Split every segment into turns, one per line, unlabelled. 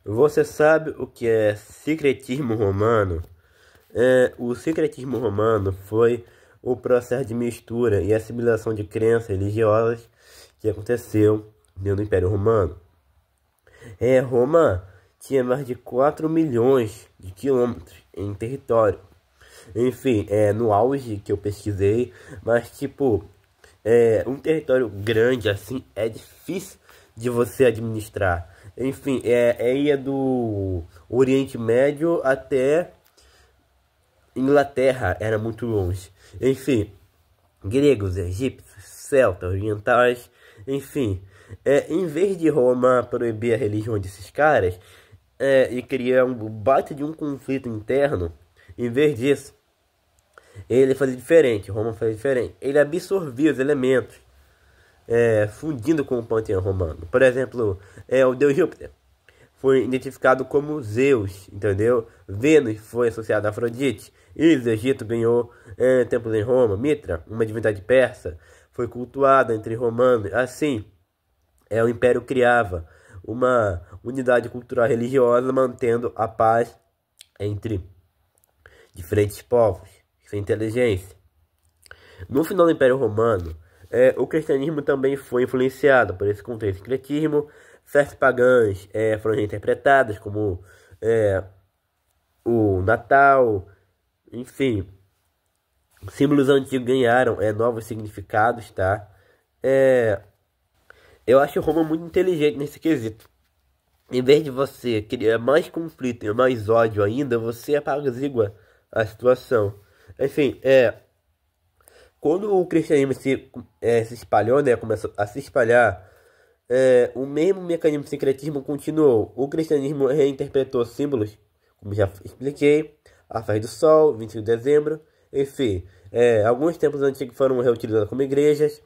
Você sabe o que é secretismo romano? O secretismo romano foi o processo de mistura e assimilação de crenças religiosas que aconteceu dentro do Império Romano. Roma tinha mais de 4 milhões de quilômetros em território. Enfim, no auge que eu pesquisei, mas tipo, um território grande assim é difícil de você administrar. Enfim, ia do Oriente Médio até Inglaterra, era muito longe. Enfim, gregos, egípcios, celtas, orientais, enfim. Em vez de Roma proibir a religião desses caras e criar um bate de um conflito interno, em vez disso, ele fazia diferente, Roma fazia diferente. Ele absorvia os elementos, fundindo com o panteão romano. Por exemplo, o deus Júpiter foi identificado como Zeus, entendeu? Vênus foi associado a Afrodite. Ísis, Egito ganhou templos em Roma. Mitra, uma divindade persa, foi cultuada entre romanos. Assim, o império criava uma unidade cultural religiosa, mantendo a paz entre diferentes povos, sem inteligência. No final do Império Romano, o cristianismo também foi influenciado por esse contexto. O sincretismo, festas pagãs foram reinterpretadas como o Natal, enfim, símbolos antigos ganharam novos significados, tá? Eu acho Roma muito inteligente nesse quesito. Em vez de você criar mais conflito e mais ódio ainda, você apazigua a situação. Enfim, quando o cristianismo se espalhou, né, começou a se espalhar, o mesmo mecanismo de sincretismo continuou. O cristianismo reinterpretou símbolos, como já expliquei, a festa do sol, 25 de dezembro, enfim. Alguns templos antigos foram reutilizados como igrejas.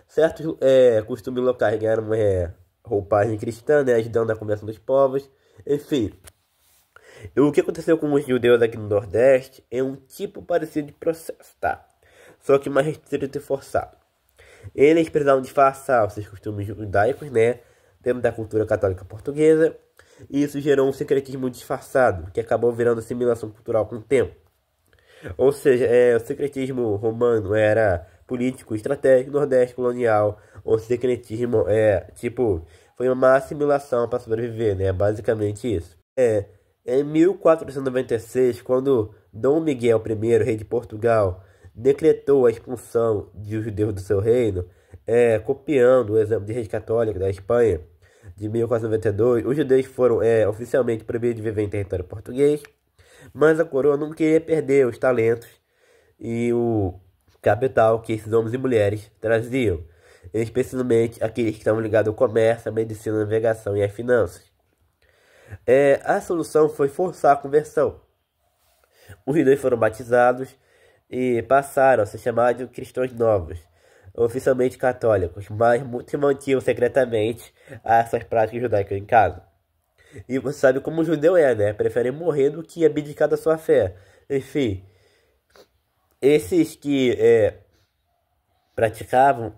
Certos costumes locais ganharam roupagem cristã, né, ajudando a conversão dos povos. Enfim, o que aconteceu com os judeus aqui no Nordeste é um tipo parecido de processo, tá? Só que mais restrito e forçado. Eles precisavam disfarçar os seus costumes judaicos, né, dentro da cultura católica portuguesa. E isso gerou um secretismo disfarçado, que acabou virando assimilação cultural com o tempo. Ou seja, o secretismo romano era político, estratégico, nordeste colonial. O secretismo foi uma assimilação para sobreviver, né? Basicamente isso. Em 1496, quando Dom Miguel I, rei de Portugal, decretou a expulsão de judeus do seu reino, copiando o exemplo de reis católicos da Espanha de 1492, os judeus foram oficialmente proibidos de viver em território português, mas a coroa não queria perder os talentos e o capital que esses homens e mulheres traziam, especialmente aqueles que estavam ligados ao comércio, à medicina, à navegação e às finanças. A solução foi forçar a conversão. Os judeus foram batizados e passaram a ser chamados de cristãos novos, oficialmente católicos, mas muitos mantinham secretamente essas práticas judaicas em casa. E você sabe como o judeu né? Prefere morrer do que abdicar da sua fé. Enfim, esses que praticavam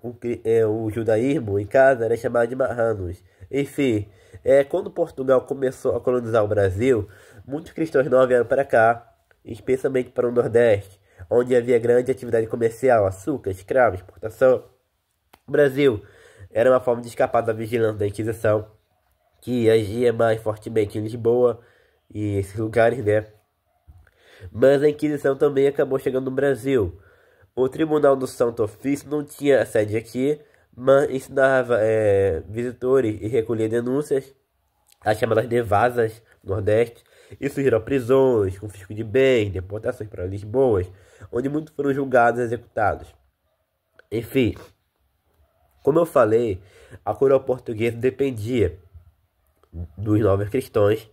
o judaísmo em casa eram chamados de marranos. Enfim, quando Portugal começou a colonizar o Brasil, muitos cristãos novos vieram para cá, especialmente para o Nordeste, onde havia grande atividade comercial, açúcar, escravos, exportação. O Brasil era uma forma de escapar da vigilância da Inquisição, que agia mais fortemente em Lisboa e esses lugares, né? Mas a Inquisição também acabou chegando no Brasil. O Tribunal do Santo Ofício não tinha sede aqui, mas ensinava visitores e recolhia denúncias, as chamadas devasas no Nordeste. Isso gerou prisões, confisco de bens, deportações para Lisboa, onde muitos foram julgados e executados. Enfim, como eu falei, a coroa portuguesa dependia dos novos cristãos.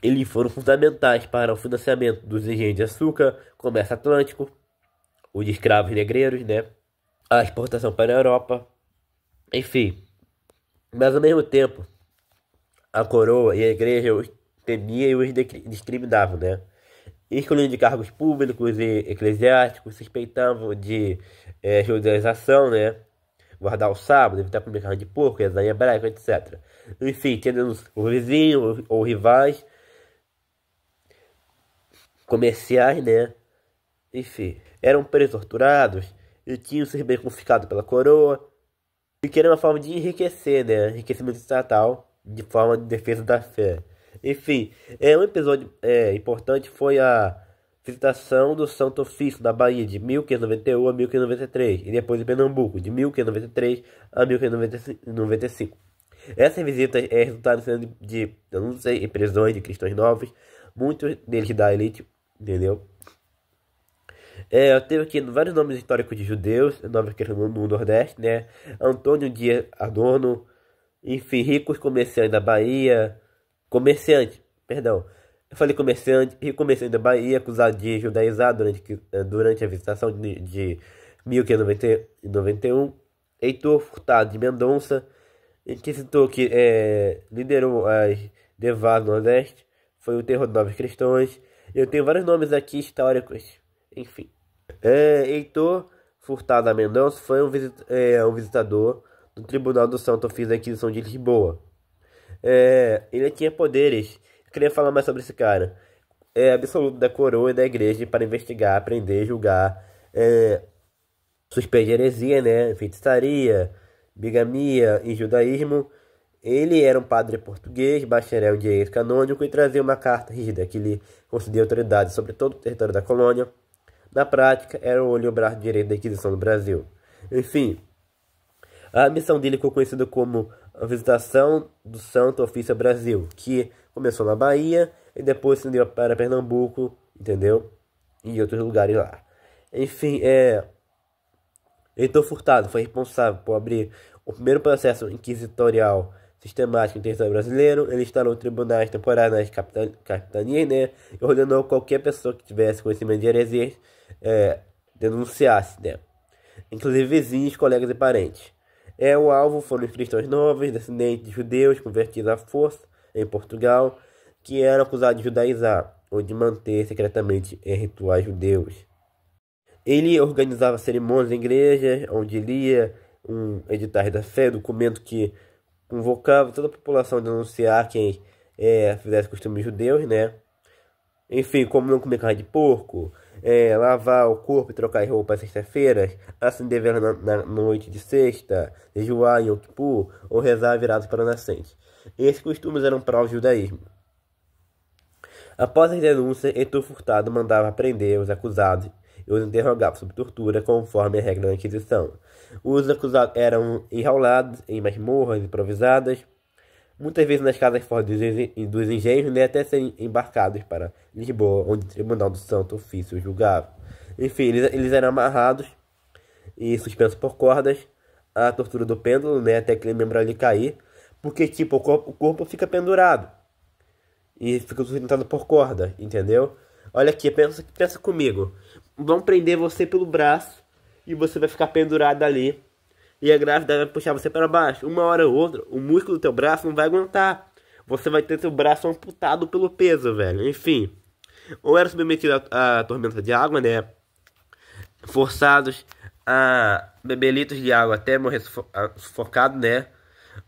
Eles foram fundamentais para o financiamento dos engenhos de açúcar, comércio atlântico, o de escravos negreiros, né? A exportação para a Europa, enfim. Mas ao mesmo tempo, a coroa e a igreja os temiam e os discriminavam, né? Excluindo de cargos públicos e eclesiásticos, suspeitavam de judaização, né? guardar o sábado, evitar comer carne de porco, rezar em hebraico, etc. Enfim, tendo o vizinho ou rivais comerciais, né? Enfim, eram presos, torturados e tinham sido bem confiscados pela coroa. E que era uma forma de enriquecer, né? Enriquecimento estatal de forma de defesa da fé. Enfim, um episódio importante foi a visitação do Santo Ofício na Bahia de 1591 a 1593 e depois em Pernambuco de 1593 a 1595. Essa visita resultaram de denúncias e prisões de cristãos novos, muitos deles da elite, entendeu? Eu tenho aqui vários nomes históricos de judeus, nomes que no Nordeste, né? Antônio Dias Adorno, enfim, ricos comerciantes da Bahia, perdão. Eu falei comerciante, rico comerciante da Bahia, acusado de judaizar durante a visitação de 1591. Heitor Furtado de Mendonça, que citou que liderou as Devas do Nordeste, foi o terror de novos cristãos. Eu tenho vários nomes aqui históricos, enfim. Heitor Furtado da Mendonça foi um visitador do Tribunal do Santo Ofício da Inquisição de Lisboa. Ele tinha poderes. Eu queria falar mais sobre esse cara. Absoluto da coroa e da igreja para investigar, prender, julgar, suspeita de heresia, né? Feitiçaria, bigamia e judaísmo. Ele era um padre português, bacharel em direito canônico e trazia uma carta rígida que lhe concedia autoridade sobre todo o território da colônia. Na prática, era o olho e o braço direito da Inquisição do Brasil. Enfim, a missão dele ficou conhecida como a Visitação do Santo Ofício ao Brasil, que começou na Bahia e depois se deu para Pernambuco, entendeu? E outros lugares lá. Enfim, Heitor Furtado foi responsável por abrir o primeiro processo inquisitorial sistemático em território brasileiro. Ele instalou tribunais temporários nas capitanias, né? E ordenou qualquer pessoa que tivesse conhecimento de heresias denunciasse, né? Inclusive vizinhos, colegas e parentes. O alvo foram os cristãos novos, descendentes de judeus convertidos à força em Portugal, que eram acusados de judaizar ou de manter secretamente rituais judeus. Ele organizava cerimônias em igrejas, onde lia um editais da fé, documento que convocava toda a população a denunciar quem fizesse costumes judeus, né? Enfim, como não comer carne de porco, lavar o corpo e trocar as roupas às sexta-feiras, acender vela na noite de sexta, jejuar em Yom Kippur ou rezar virados para o nascente. Esses costumes eram para o judaísmo. Após as denúncias, Heitor Furtado mandava prender os acusados e os interrogava sob tortura, conforme a regra da Inquisição. Os acusados eram enjaulados em masmorras improvisadas, muitas vezes nas casas fora dos engenhos, né, até serem embarcados para Lisboa, onde o Tribunal do Santo Ofício julgava. Enfim, eles eram amarrados e suspensos por cordas, a tortura do pêndulo, né, até aquele membro ali cair, porque tipo, o corpo fica pendurado e fica sustentado por corda, entendeu? Olha aqui, pensa comigo. Vão prender você pelo braço e você vai ficar pendurado ali. E a grávida vai puxar você para baixo. Uma hora ou outra, o músculo do teu braço não vai aguentar. Você vai ter seu braço amputado pelo peso, velho. Enfim. Ou era submetido a tormenta de água, né? Forçados a beber litros de água até morrer sufocado, né?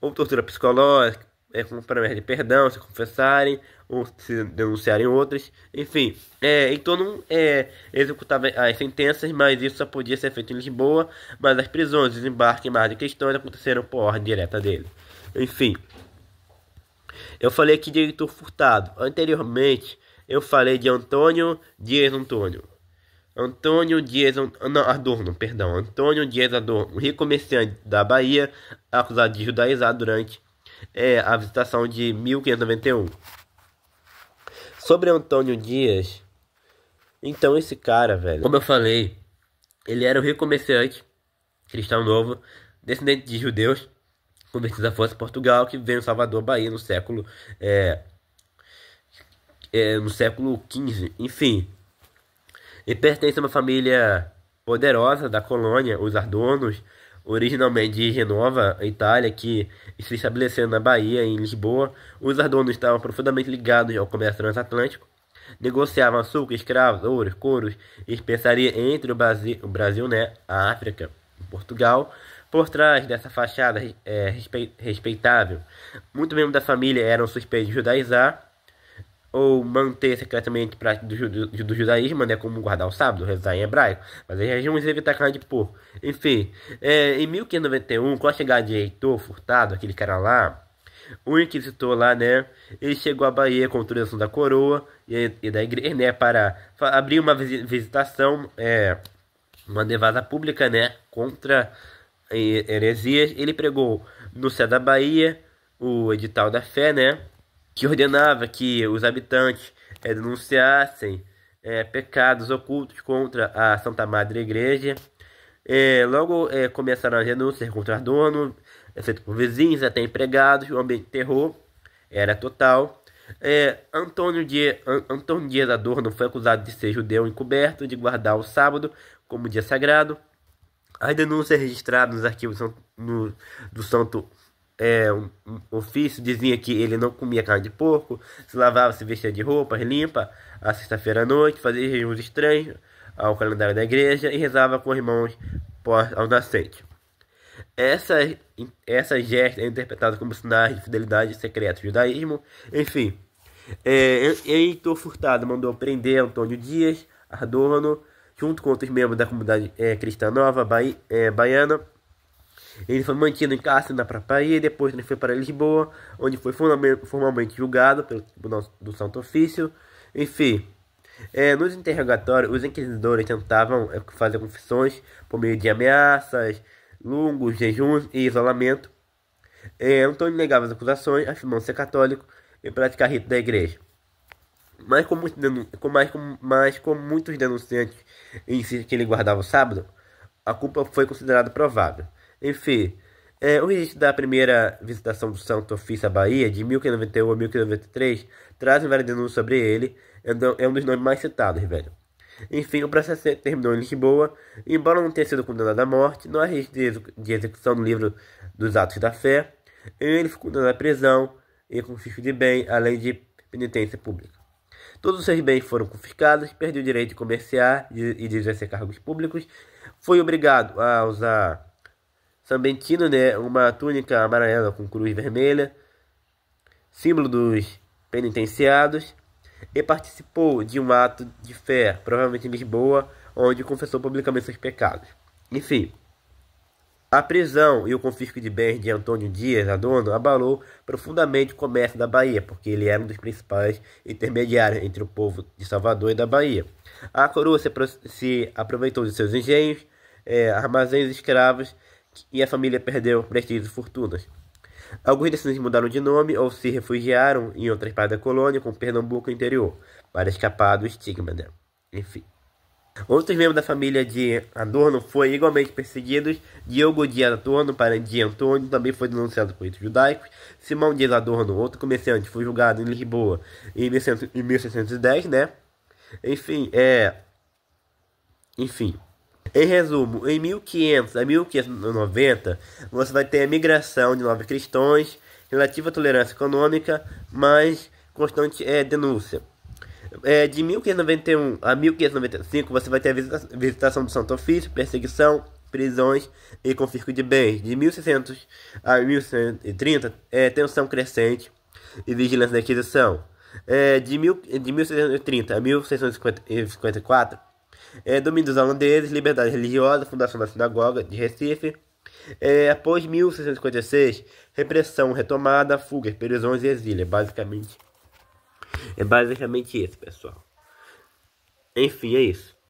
Ou tortura psicológica, com promessa de perdão, se confessarem, ou se denunciarem outros. Enfim, então não executava as sentenças, mas isso só podia ser feito em Lisboa. Mas as prisões, desembarques e mais de questões aconteceram por ordem direta dele. Enfim, eu falei aqui de Heitor Furtado. Anteriormente, eu falei de Antônio Dias Adorno, Antônio Dias Adorno, um rico comerciante da Bahia, acusado de judaizar durante a visitação de 1591. Sobre Antônio Dias, então esse cara, velho, como eu falei, ele era um rico comerciante, cristão novo, descendente de judeus, convertidos à força de Portugal, que veio em Salvador, Bahia, no século XV, enfim. Ele pertence a uma família poderosa da colônia, os Adornos, originalmente de Genova, Itália, que se estabeleceram na Bahia, em Lisboa. Os Adornos estavam profundamente ligados ao comércio transatlântico, negociavam açúcar, escravos, ouros, couros e especiaria entre o Brasil, né, a África, Portugal, Por trás dessa fachada respeitável, muitos membros da família eram suspeitos de judaizar ou manter secretamente prática do judaísmo, né, como guardar o sábado, rezar em hebraico, fazer jejuns e evitar carne de porco. Enfim, em 1591, com a chegada de Heitor Furtado, aquele cara lá, o inquisitor lá, né, ele chegou à Bahia com autorização da coroa e da igreja, né, para abrir uma visitação, uma devasa pública, né, contra heresias. Ele pregou no céu da Bahia o edital da fé, né, que ordenava que os habitantes denunciassem pecados ocultos contra a Santa Madre Igreja. Logo começaram as denúncias contra Adorno, feito por vizinhos, até empregados. O ambiente de terror era total. Antônio Dias Adorno foi acusado de ser judeu encoberto, de guardar o sábado como dia sagrado. As denúncias registradas nos arquivos do Santo Ofício diziam que ele não comia carne de porco, se lavava, se vestia de roupas limpa à sexta-feira à noite, fazia jejuns estranhos ao calendário da igreja e rezava com os irmãos ao nascente. Essas gestas é interpretadas como sinais de fidelidade secreta ao judaísmo. Enfim, Heitor Furtado mandou prender Antônio Dias Adorno, junto com outros membros da comunidade cristã nova baiana. Ele foi mantido em cárcere na própria Bahia, depois ele foi para Lisboa, onde foi formalmente julgado pelo Tribunal do Santo Ofício. Enfim, nos interrogatórios, os inquisidores tentavam fazer confissões por meio de ameaças, longos jejuns e isolamento. Antônio negava as acusações, afirmando ser católico e praticar rito da igreja. Mas com muitos denunciantes insistem que ele guardava o sábado, a culpa foi considerada provável. Enfim, o registro da primeira visitação do Santo Ofício à Bahia, de 1591 a 1593, traz várias denúncias sobre ele. É um dos nomes mais citados, velho. Enfim, o processo terminou em Lisboa. Embora não tenha sido condenado à morte, não há registro de execução no livro dos Atos da Fé. Ele foi condenado à prisão e confisco de bem, além de penitência pública. Todos os seus bens foram confiscados, perdeu o direito de comerciar e de exercer cargos públicos. Foi obrigado a usar sambentino, né, uma túnica amarela com cruz vermelha, símbolo dos penitenciados, e participou de um ato de fé, provavelmente em Lisboa, onde confessou publicamente seus pecados. Enfim, a prisão e o confisco de bens de Antônio Dias Adorno abalou profundamente o comércio da Bahia, porque ele era um dos principais intermediários entre o povo de Salvador e da Bahia. A coroa se aproveitou de seus engenhos, armazéns escravos, e a família perdeu prestígio e fortunas. Alguns desses mudaram de nome ou se refugiaram em outras partes da colônia, como Pernambuco e interior, para escapar do estigma, né? Enfim. Outros membros da família de Adorno foram igualmente perseguidos. Diogo Dias Adorno, parente de Antônio, também foi denunciado por ritos judaicos. Simão Dias Adorno, outro comerciante, foi julgado em Lisboa em 1610, né? Enfim, em resumo, em 1500 a 1590, você vai ter a migração de novos cristãos, relativa tolerância econômica, mas constante denúncia. De 1591 a 1595, você vai ter a visitação do Santo Ofício, perseguição, prisões e confisco de bens. De 1600 a 1630, tensão crescente e vigilância da Inquisição. De 1630 a 1654, domínio dos holandeses, liberdade religiosa, fundação da sinagoga de Recife. Após 1656, repressão retomada, fugas, prisões e exílio. É basicamente isso, pessoal. Enfim, é isso.